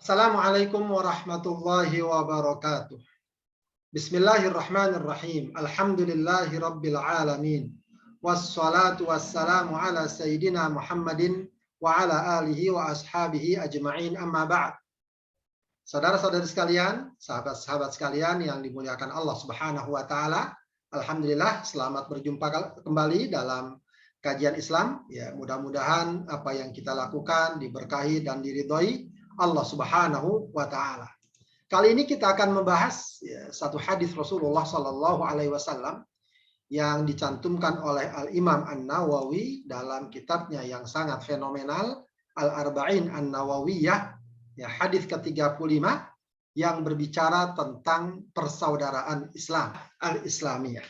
Assalamualaikum warahmatullahi wabarakatuh. Bismillahirrahmanirrahim. Alhamdulillahi rabbil alamin. Wassalatu wassalamu ala sayyidina Muhammadin wa ala alihi wa ashabihi ajma'in, amma ba'd. Saudara-saudari sekalian, sahabat-sahabat sekalian yang dimuliakan Allah Subhanahu wa taala, alhamdulillah selamat berjumpa kembali dalam kajian Islam. Ya, mudah-mudahan apa yang kita lakukan diberkahi dan diridhoi Allah Subhanahu wa taala. Kali ini kita akan membahas satu hadis Rasulullah Sallallahu Alaihi Wasallam yang dicantumkan oleh Al-Imam An-Nawawi dalam kitabnya yang sangat fenomenal, Al-Arba'in An-Nawawiyah, ya, hadis ke-35 yang berbicara tentang persaudaraan Islam, Al-Islamiyah.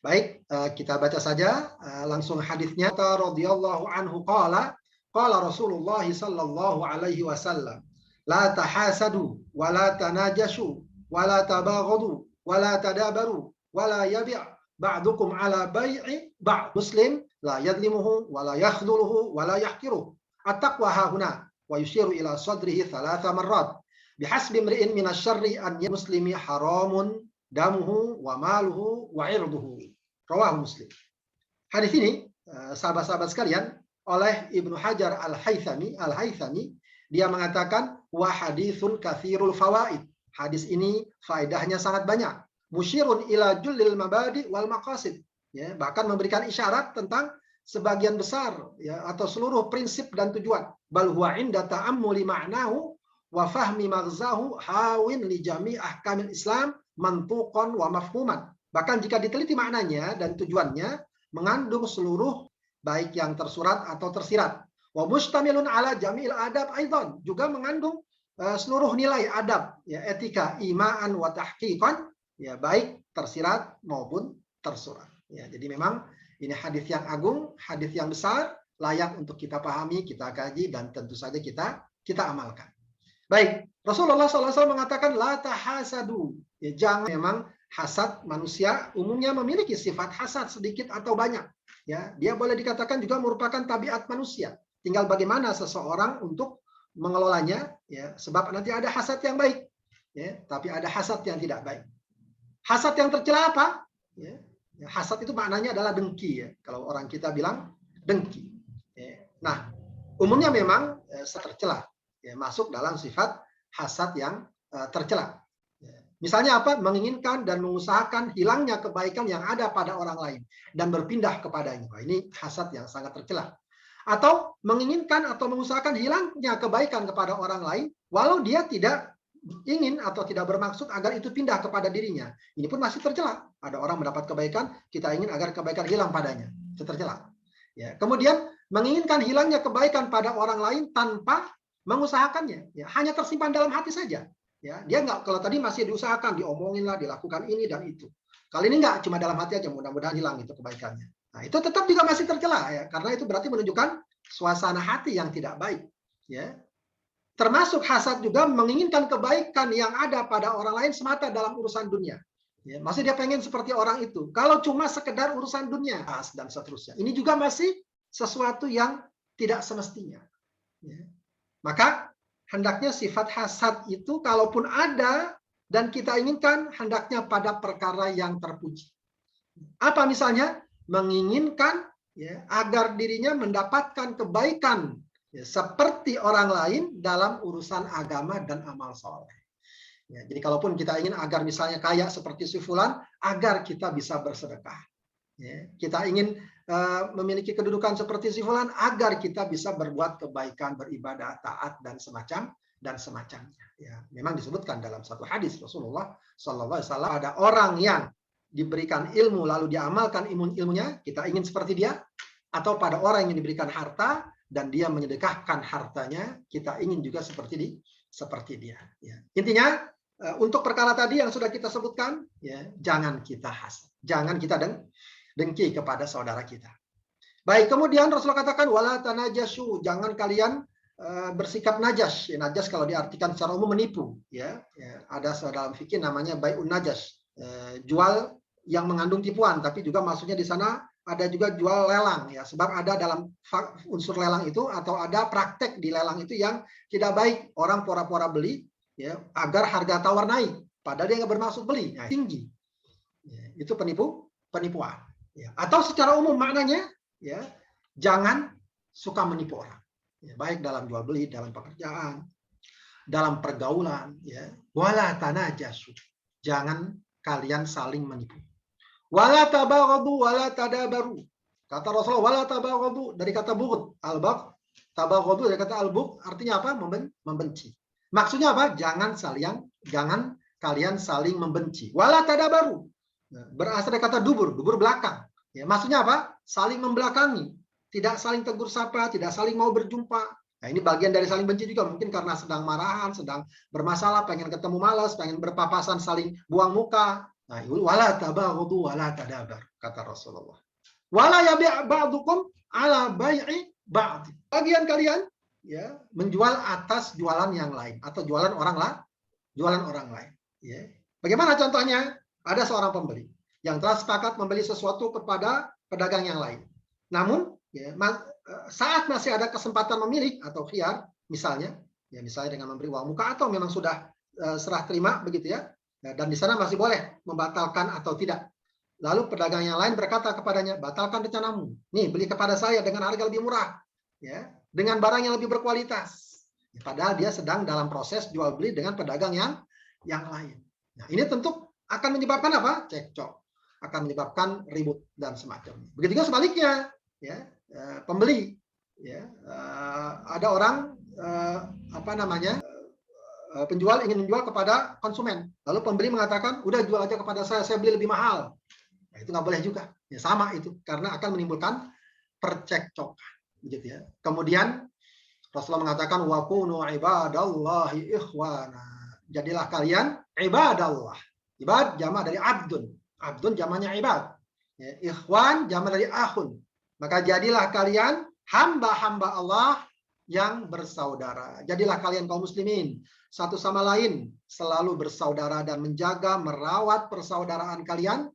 Baik, kita baca saja langsung hadisnya. Radhiyallahu anhu qala Rasulullah sallallahu alaihi wasallam, la tahasadu wa la tanajashu wa la tabaghadu wa la tadabaru wa la yabi' ba'dukum ala bai'i ba'd. Muslim la yadlimuhu wa la yakhdhuluhu wa la yahqiruhu. At-taqwa hahuna wa yushiru ila sadrihi thalatha marrat. Bihasbi imri'in minasyarri an muslimi haramun damuhu wa maluhu wa irduhu. Rawahu Muslim. Hadis ini, sahabat-sahabat sekalian, oleh Ibnu Hajar Al-Haythami, dia mengatakan wa haditsun katsirul fawaid. Hadis ini faedahnya sangat banyak. Musyirun ila jullil mabadi wal maqasid. Ya, bahkan memberikan isyarat tentang sebagian besar, ya, atau seluruh prinsip dan tujuan. Bal huwa inda ta'ammuli ma'nahu wa fahmi maghzahu hawin li jami' ahkamil Islam mantuqan wa mafhuman. Bahkan jika diteliti maknanya dan tujuannya, mengandung seluruh baik yang tersurat atau tersirat. Wa mustamilun ala jamil adab aidan, juga mengandung seluruh nilai adab, ya, etika, imaan wa tahqiqan, ya, baik tersirat maupun tersurat. Ya, jadi memang ini hadis yang agung, hadis yang besar, layak untuk kita pahami, kita kaji, dan tentu saja kita amalkan. Baik, Rasulullah SAW mengatakan la tahasadu. Ya, jangan, memang hasad, manusia umumnya memiliki sifat hasad sedikit atau banyak. Ya, dia boleh dikatakan juga merupakan tabiat manusia. Tinggal bagaimana seseorang untuk mengelolanya, ya, sebab nanti ada hasad yang baik, ya, tapi ada hasad yang tidak baik. Hasad yang tercela apa? Ya, hasad itu maknanya adalah dengki, ya. Kalau orang kita bilang dengki. Ya. Nah, umumnya memang tercela, ya, masuk dalam sifat hasad yang tercela. Misalnya apa? Menginginkan dan mengusahakan hilangnya kebaikan yang ada pada orang lain dan berpindah kepadanya. Nah, ini hasad yang sangat tercela. Atau menginginkan atau mengusahakan hilangnya kebaikan kepada orang lain walau dia tidak ingin atau tidak bermaksud agar itu pindah kepada dirinya. Ini pun masih tercela. Ada orang mendapat kebaikan, kita ingin agar kebaikan hilang padanya. Itu tercela. Ya, kemudian menginginkan hilangnya kebaikan pada orang lain tanpa mengusahakannya. Ya, hanya tersimpan dalam hati saja. Ya, dia nggak, kalau tadi masih diusahakan, diomongin lah, dilakukan ini dan itu. Kali ini nggak, cuma dalam hati aja, mudah-mudahan hilang itu kebaikannya. Nah, itu tetap juga masih tercela, ya, karena itu berarti menunjukkan suasana hati yang tidak baik. Ya. Termasuk hasad juga menginginkan kebaikan yang ada pada orang lain semata dalam urusan dunia. Ya, masih dia pengen seperti orang itu. Kalau cuma sekedar urusan dunia dan seterusnya, ini juga masih sesuatu yang tidak semestinya. Ya. Maka hendaknya sifat hasad itu kalaupun ada dan kita inginkan, hendaknya pada perkara yang terpuji. Apa misalnya? Menginginkan, ya, agar dirinya mendapatkan kebaikan, ya, seperti orang lain dalam urusan agama dan amal soleh. Ya, jadi kalaupun kita ingin agar misalnya kaya seperti si fulan, agar kita bisa bersedekah. Ya, kita ingin memiliki kedudukan seperti si fulan agar kita bisa berbuat kebaikan, beribadah, taat dan semacamnya. Ya, memang disebutkan dalam satu hadis Rasulullah Sallallahu Alaihi Wasallam, ada orang yang diberikan ilmu lalu diamalkan ilmunya, kita ingin seperti dia, atau pada orang yang diberikan harta dan dia menyedekahkan hartanya, kita ingin juga seperti dia. Ya. Intinya untuk perkara tadi yang sudah kita sebutkan, ya, jangan kita hasad, jangan kita dengki kepada saudara kita. Baik, kemudian Rasulullah katakan wala tanajashu, jangan kalian bersikap najas. Ya, najas kalau diartikan secara umum menipu, ya. Ya, ada dalam fikih namanya bai'un najas, jual yang mengandung tipuan, tapi juga maksudnya di sana ada juga jual lelang ya, sebab ada dalam unsur lelang itu atau ada praktek di lelang itu yang tidak baik, orang pura-pura beli ya agar harga tawar naik padahal dia nggak bermaksud beli, nah, tinggi ya, itu penipuan ya. Atau secara umum maknanya ya, jangan suka menipu orang ya, baik dalam jual beli, dalam pekerjaan, dalam pergaulan ya, wala tanajasu, jangan kalian saling menipu. Wala tabaghadu wala tadabaru. Kata Rasulullah wala tabaghadu dari kata bughd, al-bagh, tabaghadu dari kata al-bughd, artinya apa? Membenci. Maksudnya apa? Jangan kalian saling membenci. Wala tadabaru. Berasal dari kata dubur belakang. Ya, maksudnya apa? Saling membelakangi, tidak saling tegur sapa, tidak saling mau berjumpa. Nah, ini bagian dari saling benci juga, mungkin karena sedang marahan, sedang bermasalah, pengen ketemu malas, pengen berpapasan, saling buang muka. Nah, wala tabaghadu wala tadabar, kata Rasulullah. Wala yabi' ba'dukum ala bai'i ba'd. Bagian kalian ya menjual atas jualan yang lain atau jualan orang lain, ya. Bagaimana contohnya? Ada seorang pembeli yang telah sepakat membeli sesuatu kepada pedagang yang lain. Namun, ya, saat masih ada kesempatan memilih atau khiyar, misalnya dengan memberi uang muka atau memang sudah serah terima begitu ya. Dan di sana masih boleh membatalkan atau tidak. Lalu pedagang yang lain berkata kepadanya, batalkan rencanamu. Nih, beli kepada saya dengan harga lebih murah, ya, dengan barang yang lebih berkualitas. Padahal dia sedang dalam proses jual beli dengan pedagang yang lain. Nah, ini tentu akan menyebabkan apa? Cekcok, akan menyebabkan ribut dan semacamnya. Begitu juga sebaliknya, ya, pembeli, ya, ada orang penjual ingin menjual kepada konsumen, lalu pembeli mengatakan, udah jual aja kepada saya beli lebih mahal. Nah, itu nggak boleh juga. Ya, sama itu, karena akan menimbulkan percekcokan, gitu ya. Kemudian Rasulullah mengatakan, wa kunu ibadallahi ikhwana. Jadilah kalian ibadallah. Ibad jamak dari abdun. Abdun jamaknya ibad. Ya, ikhwan jamak dari akhun. Maka jadilah kalian hamba-hamba Allah yang bersaudara. Jadilah kalian kaum muslimin satu sama lain selalu bersaudara dan menjaga, merawat persaudaraan kalian.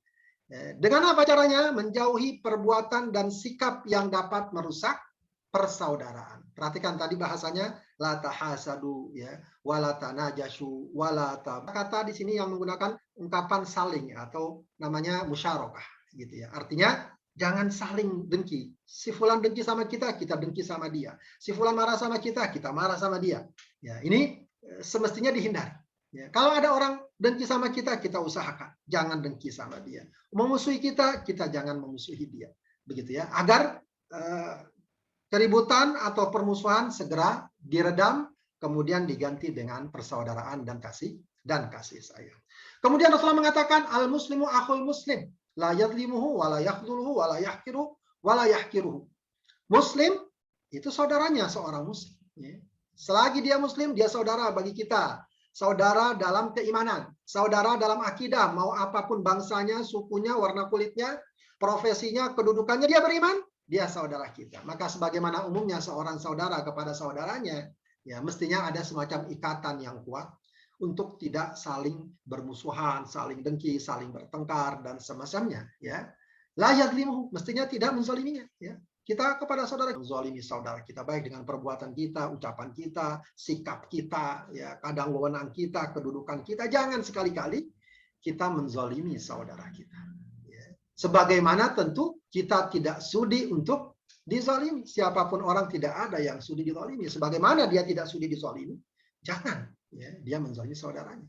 Dengan apa caranya? Menjauhi perbuatan dan sikap yang dapat merusak persaudaraan. Perhatikan tadi bahasanya la tahasadu ya, wala tanajashu, wala tab. Kata di sini yang menggunakan ungkapan saling atau namanya musyarakah gitu ya. Artinya jangan saling dengki. Si fulan dengki sama kita, kita dengki sama dia. Si fulan marah sama kita marah sama dia. Ya, ini semestinya dihindari. Ya, kalau ada orang dengki sama kita usahakan jangan dengki sama dia. Memusuhi kita jangan memusuhi dia. Begitu ya, agar keributan atau permusuhan segera diredam, kemudian diganti dengan persaudaraan dan kasih sayang. Kemudian Rasulullah mengatakan, al-muslimu akhul muslim, la yadlimuhu, wa la yakhduluhu, wa la yahkiru, wa la yahkiruhu. Muslim itu saudaranya seorang muslim. Ya. Selagi dia muslim, dia saudara bagi kita. Saudara dalam keimanan, saudara dalam akidah, mau apapun bangsanya, sukunya, warna kulitnya, profesinya, kedudukannya, dia beriman, dia saudara kita. Maka sebagaimana umumnya seorang saudara kepada saudaranya, ya mestinya ada semacam ikatan yang kuat untuk tidak saling bermusuhan, saling dengki, saling bertengkar dan semacamnya. Ya, la yadlimuhu, mestinya tidak menzaliminya. Ya, kita kepada saudara menzalimi saudara kita baik dengan perbuatan kita, ucapan kita, sikap kita, ya kadang wewenang kita, kedudukan kita. Jangan sekali-kali kita menzalimi saudara kita. Sebagaimana tentu kita tidak sudi untuk dizalimi. Siapapun orang tidak ada yang sudi dizalimi. Sebagaimana dia tidak sudi dizalimi, jangan ya, dia menzalimi saudaranya.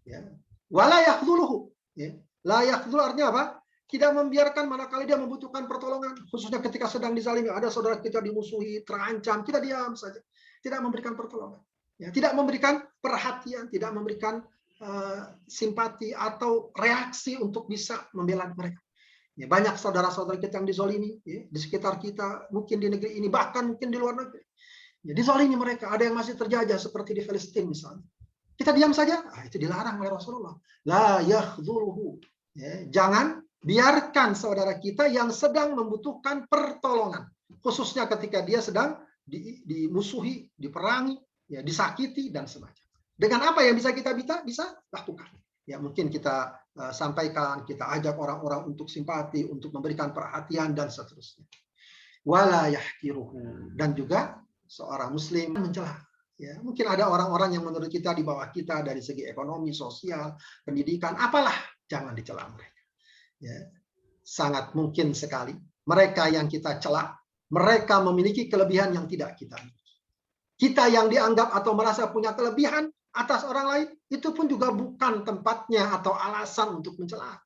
Ya. Wala yakhdhuluhu. Ya. La yakhdhul artinya apa? Tidak membiarkan manakala dia membutuhkan pertolongan. Khususnya ketika sedang dizalimi. Ada saudara kita dimusuhi, terancam. Kita diam saja. Tidak memberikan pertolongan. Ya. Tidak memberikan perhatian. Tidak memberikan simpati atau reaksi untuk bisa membela mereka. Ya, banyak saudara-saudara kita yang dizolimi ya, di sekitar kita, mungkin di negeri ini, bahkan mungkin di luar negeri. Ya, dizolimi mereka, ada yang masih terjajah seperti di Palestina misalnya. Kita diam saja, itu dilarang oleh Rasulullah. La yakhdhuluhu. Ya, jangan biarkan saudara kita yang sedang membutuhkan pertolongan, khususnya ketika dia sedang dimusuhi, diperangi, ya, disakiti dan semacamnya. Dengan apa yang bisa kita bisa lakukan? ya mungkin kita sampaikan, kita ajak orang-orang untuk simpati, untuk memberikan perhatian dan seterusnya. Wala yahqiruhu, dan juga seorang muslim mencela. Ya, mungkin ada orang-orang yang menurut kita di bawah kita dari segi ekonomi, sosial, pendidikan, apalah, jangan dicela mereka. Ya, sangat mungkin sekali mereka yang kita cela, mereka memiliki kelebihan yang tidak kita miliki. Kita yang dianggap atau merasa punya kelebihan atas orang lain, itu pun juga bukan tempatnya atau alasan untuk mencela.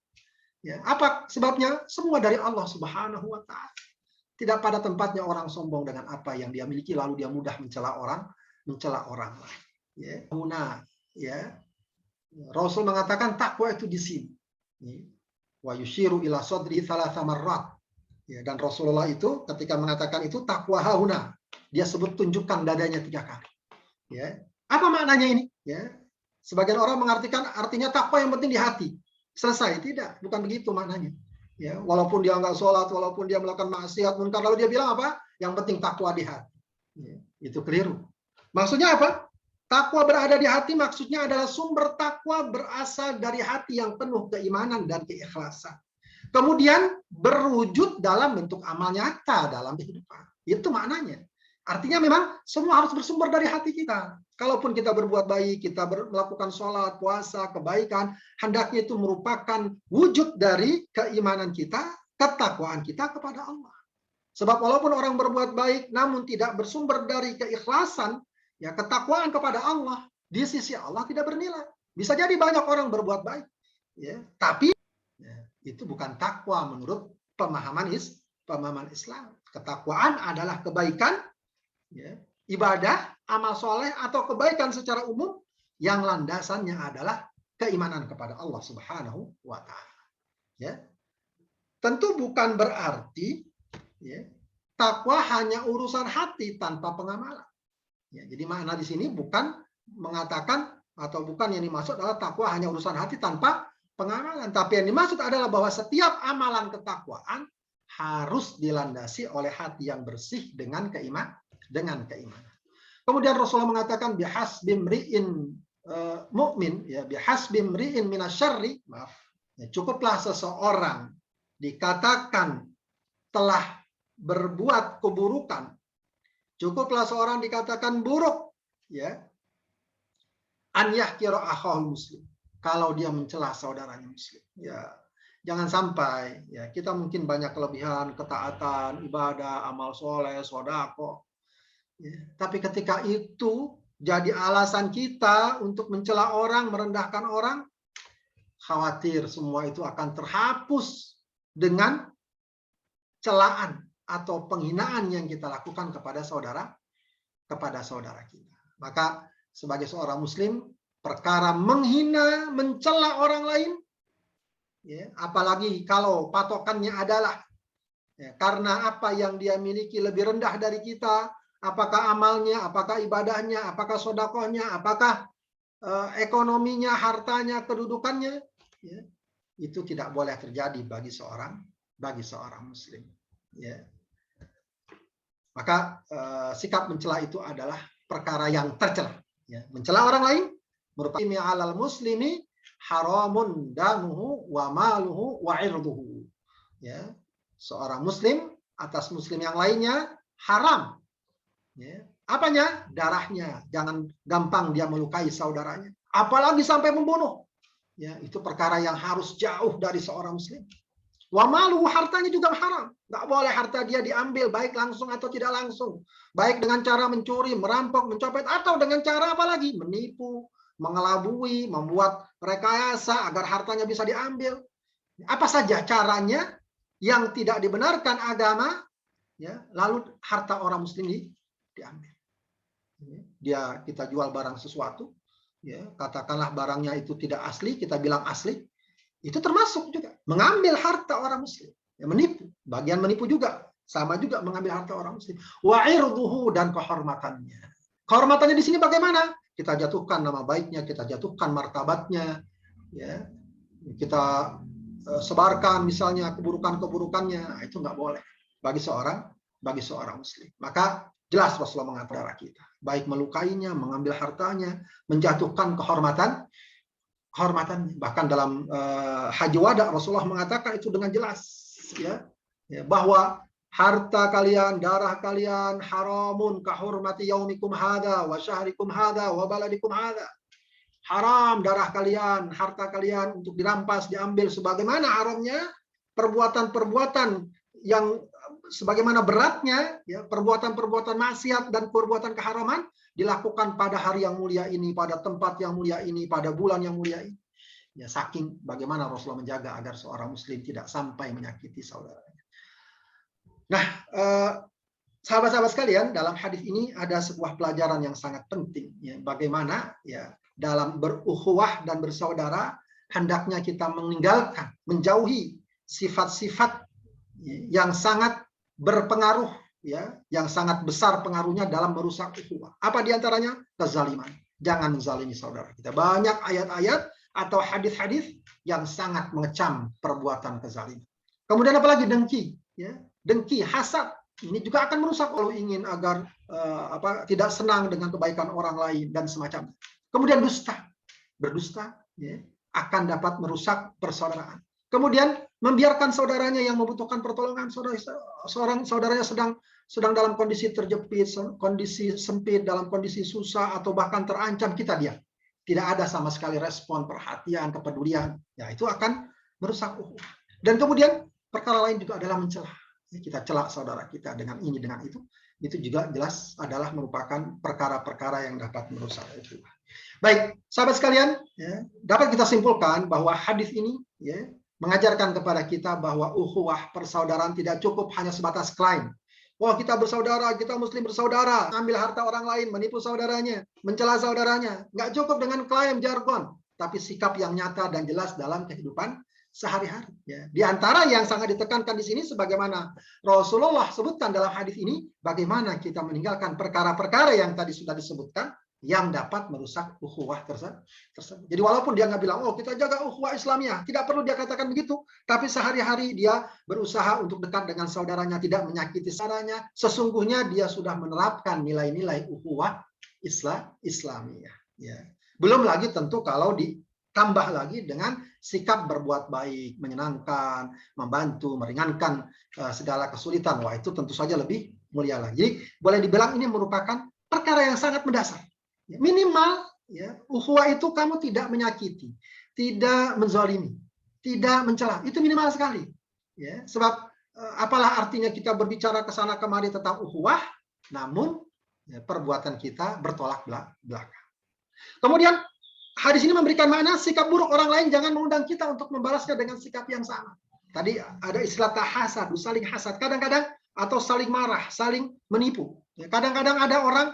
Ya, apa sebabnya? Semua dari Allah Subhanahu wa Ta'ala. Tidak pada tempatnya orang sombong dengan apa yang dia miliki lalu dia mudah mencela orang lain. Ya, ya. Rasul mengatakan takwa itu di sini. Wa yushiru ila sadri thalatha marrat. Ya, dan Rasulullah itu ketika mengatakan itu takwa hauna, dia sebut tunjukkan dadanya 3 kali. Ya. Apa maknanya ini? Ya. Sebagian orang mengartikan artinya takwa yang penting di hati. Selesai, tidak, bukan begitu maknanya. Ya, walaupun dia nggak sholat, walaupun dia melakukan maksiat, munkar, lalu dia bilang apa? Yang penting takwa di hati. Ya, itu keliru. Maksudnya apa? Takwa berada di hati maksudnya adalah sumber takwa berasal dari hati yang penuh keimanan dan keikhlasan. Kemudian berwujud dalam bentuk amal nyata dalam kehidupan. Itu maknanya. Artinya memang semua harus bersumber dari hati kita. Kalaupun kita berbuat baik, kita melakukan sholat, puasa, kebaikan, hendaknya itu merupakan wujud dari keimanan kita, ketakwaan kita kepada Allah. Sebab walaupun orang berbuat baik, namun tidak bersumber dari keikhlasan, ya ketakwaan kepada Allah, di sisi Allah tidak bernilai. Bisa jadi banyak orang berbuat baik, ya, tapi ya, itu bukan takwa menurut pemahaman Islam. Ketakwaan adalah kebaikan, ya, ibadah, amal soleh atau kebaikan secara umum yang landasannya adalah keimanan kepada Allah Subhanahu wa Ta'ala. Ya. Tentu bukan berarti ya, takwa hanya urusan hati tanpa pengamalan. Ya, jadi makna di sini bukan mengatakan atau bukan yang dimaksud adalah takwa hanya urusan hati tanpa pengamalan, tapi yang dimaksud adalah bahwa setiap amalan ketakwaan harus dilandasi oleh hati yang bersih dengan keimanan. Kemudian Rasulullah mengatakan bihasbimri'in mu'min, ya, bihasbimri'in minasyarri, maaf, ya, cukuplah seseorang dikatakan telah berbuat keburukan, cukuplah seorang dikatakan buruk, ya, an yahqira akhahul muslim, kalau dia mencela saudaranya muslim. Ya, jangan sampai ya kita mungkin banyak kelebihan, ketaatan, ibadah, amal soleh, sodako. Ya, tapi ketika itu jadi alasan kita untuk mencela orang, merendahkan orang, khawatir semua itu akan terhapus dengan celaan atau penghinaan yang kita lakukan kepada saudara kita. Maka sebagai seorang muslim, perkara menghina, mencela orang lain, ya, apalagi kalau patokannya adalah ya, karena apa yang dia miliki lebih rendah dari kita, apakah amalnya, apakah ibadahnya, apakah sodakohnya, apakah ekonominya, hartanya, kedudukannya, ya, itu tidak boleh terjadi bagi seorang muslim. Ya. Maka sikap mencela itu adalah perkara yang tercela. Ya. Mencela orang lain merupakan alal muslimi haramun damuhu wa maluhu wa irduhu. Ya. Seorang muslim atas muslim yang lainnya haram. Ya. Apanya? Darahnya. Jangan gampang dia melukai saudaranya. Apalagi sampai membunuh. Ya, itu perkara yang harus jauh dari seorang muslim. Wa maluhu, hartanya juga haram. Nggak boleh harta dia diambil, baik langsung atau tidak langsung. Baik dengan cara mencuri, merampok, mencopet, atau dengan cara apa lagi? Menipu, mengelabui, membuat rekayasa agar hartanya bisa diambil. Apa saja caranya yang tidak dibenarkan agama, ya, lalu harta orang muslim diambil. Kita jual barang sesuatu, ya, katakanlah barangnya itu tidak asli, kita bilang asli, itu termasuk juga mengambil harta orang muslim, ya, menipu, bagian menipu juga, sama juga mengambil harta orang muslim. Wa irduhu, dan kehormatannya. Kehormatannya di sini bagaimana? Kita jatuhkan nama baiknya, kita jatuhkan martabatnya, ya, kita sebarkan misalnya keburukan-keburukannya, itu nggak boleh bagi seorang muslim. Maka jelas Rasulullah mengatakan kita, baik melukainya, mengambil hartanya, menjatuhkan kehormatannya. Bahkan dalam Haji Wada Rasulullah mengatakan itu dengan jelas, ya, bahwa harta kalian, darah kalian haramun kahurmati yaumikum hada wa syahrikum hada wa baladikum hada. Haram darah kalian, harta kalian untuk dirampas, diambil, sebagaimana haramnya perbuatan-perbuatan yang sebagaimana beratnya, ya, perbuatan-perbuatan maksiat dan perbuatan keharaman dilakukan pada hari yang mulia ini, pada tempat yang mulia ini, pada bulan yang mulia ini. Ya, saking bagaimana Rasulullah menjaga agar seorang muslim tidak sampai menyakiti saudaranya. Nah, sahabat-sahabat sekalian, dalam hadis ini ada sebuah pelajaran yang sangat penting, ya, bagaimana, ya, dalam berukhuwah dan bersaudara hendaknya kita meninggalkan, menjauhi sifat-sifat yang sangat berpengaruh, ya, yang sangat besar pengaruhnya dalam merusak ukhuwah. Apa diantaranya? Kezaliman. Jangan menzalimi saudara kita. Banyak ayat-ayat atau hadis-hadis yang sangat mengecam perbuatan kezaliman. Kemudian apalagi dengki, ya, dengki, hasad. Ini juga akan merusak kalau ingin agar tidak senang dengan kebaikan orang lain dan semacamnya. Kemudian dusta, berdusta, ya, akan dapat merusak persaudaraan. Kemudian membiarkan saudaranya yang membutuhkan pertolongan, saudaranya sedang dalam kondisi terjepit, kondisi sempit, dalam kondisi susah atau bahkan terancam, kita diam. Tidak ada sama sekali respon, perhatian, kepedulian. Ya, itu akan merusak ukhuwah. Dan kemudian perkara lain juga adalah mencela. Kita celak saudara kita dengan ini, dengan itu juga jelas adalah merupakan perkara-perkara yang dapat merusak ukhuwah. Baik, sahabat sekalian, ya, dapat kita simpulkan bahwa hadis ini, ya, mengajarkan kepada kita bahwa ukhuwah persaudaraan tidak cukup hanya sebatas klaim. Wah, kita bersaudara, kita muslim bersaudara, ambil harta orang lain, menipu saudaranya, mencela saudaranya. Nggak cukup dengan klaim, jargon, tapi sikap yang nyata dan jelas dalam kehidupan sehari-hari. Ya. Di antara yang sangat ditekankan di sini, sebagaimana Rasulullah sebutkan dalam hadis ini, bagaimana kita meninggalkan perkara-perkara yang tadi sudah disebutkan, yang dapat merusak ukhuwah tersebut. Jadi walaupun dia nggak bilang, oh kita jaga ukhuwah Islamiyah, tidak perlu dia katakan begitu, tapi sehari-hari dia berusaha untuk dekat dengan saudaranya, tidak menyakiti saudaranya, sesungguhnya dia sudah menerapkan nilai-nilai ukhuwah Islamiyah. Ya. Belum lagi tentu kalau ditambah lagi dengan sikap berbuat baik, menyenangkan, membantu, meringankan segala kesulitan. Wah, itu tentu saja lebih mulia lagi. Jadi boleh dibilang ini merupakan perkara yang sangat mendasar. Minimal, ya, ukhuwah itu kamu tidak menyakiti, tidak menzalimi, tidak mencela. Itu minimal sekali. Ya, sebab apalah artinya kita berbicara ke sana kemari tentang ukhuwah, namun ya, perbuatan kita bertolak belakang. Kemudian hadis ini memberikan makna sikap buruk orang lain jangan mengundang kita untuk membalasnya dengan sikap yang sama. Tadi ada istilah tahasad, saling hasad. Kadang-kadang atau saling marah, saling menipu. Kadang-kadang ada orang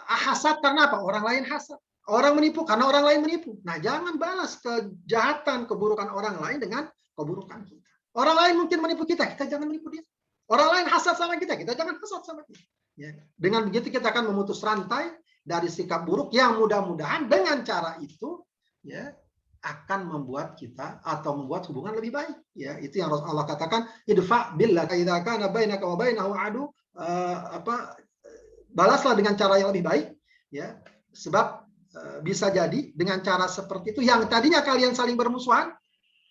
hasad karena apa? Orang lain hasad. Orang menipu karena orang lain menipu. Nah, jangan balas kejahatan, keburukan orang lain dengan keburukan kita. Orang lain mungkin menipu kita jangan menipu dia. Orang lain hasad sama kita jangan hasad sama dia. Ya. Dengan begitu kita akan memutus rantai dari sikap buruk yang mudah-mudahan dengan cara itu, ya, akan membuat kita atau membuat hubungan lebih baik. Ya, itu yang Allah katakan, idfa billah idza kana bainaka wa bainahu adu, balaslah dengan cara yang lebih baik, ya, sebab bisa jadi dengan cara seperti itu yang tadinya kalian saling bermusuhan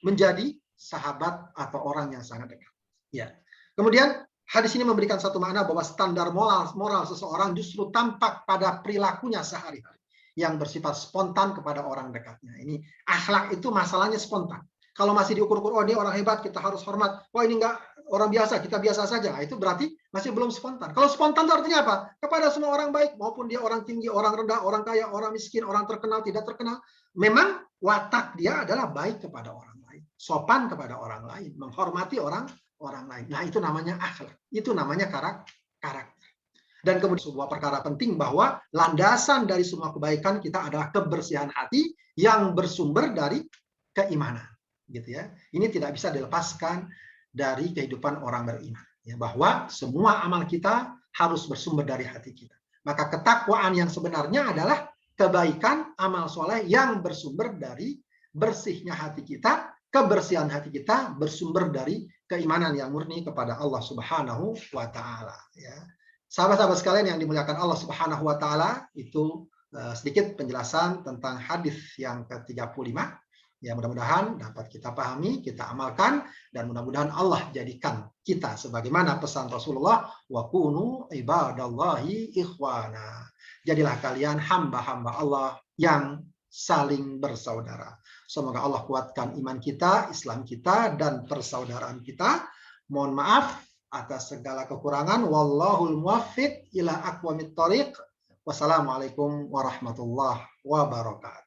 menjadi sahabat atau orang yang sangat dekat. Ya. Kemudian hadis ini memberikan satu makna bahwa standar moral seseorang justru tampak pada perilakunya sehari-hari yang bersifat spontan kepada orang dekatnya. Ini akhlak itu masalahnya spontan. Kalau masih diukur-ukur, oh ini orang hebat, kita harus hormat. Wah ini enggak, orang biasa, kita biasa saja. Nah, itu berarti masih belum spontan. Kalau spontan itu artinya apa? Kepada semua orang baik, maupun dia orang tinggi, orang rendah, orang kaya, orang miskin, orang terkenal, tidak terkenal. Memang watak dia adalah baik kepada orang lain. Sopan kepada orang lain. Menghormati orang lain. Nah, itu namanya akhlak. Itu namanya karakter. Dan kemudian sebuah perkara penting bahwa landasan dari semua kebaikan kita adalah kebersihan hati yang bersumber dari keimanan. Gitu ya. Ini tidak bisa dilepaskan dari kehidupan orang beriman. Ya, bahwa semua amal kita harus bersumber dari hati kita. Maka ketakwaan yang sebenarnya adalah kebaikan amal soleh yang bersumber dari bersihnya hati kita, kebersihan hati kita bersumber dari keimanan yang murni kepada Allah Subhanahu wa Ta'ala. Ya. Sahabat-sahabat sekalian yang dimuliakan Allah Subhanahu wa Ta'ala, itu sedikit penjelasan tentang hadis yang ke-35. Ya, mudah-mudahan dapat kita pahami, kita amalkan, dan mudah-mudahan Allah jadikan kita sebagaimana pesan Rasulullah, wa kunu ibadallahi ikhwana. Jadilah kalian hamba-hamba Allah yang saling bersaudara. Semoga Allah kuatkan iman kita, Islam kita, dan persaudaraan kita. Mohon maaf atas segala kekurangan. Wallahul muwaffiq ila aqwamit thoriq. Wassalamualaikum warahmatullahi wabarakatuh.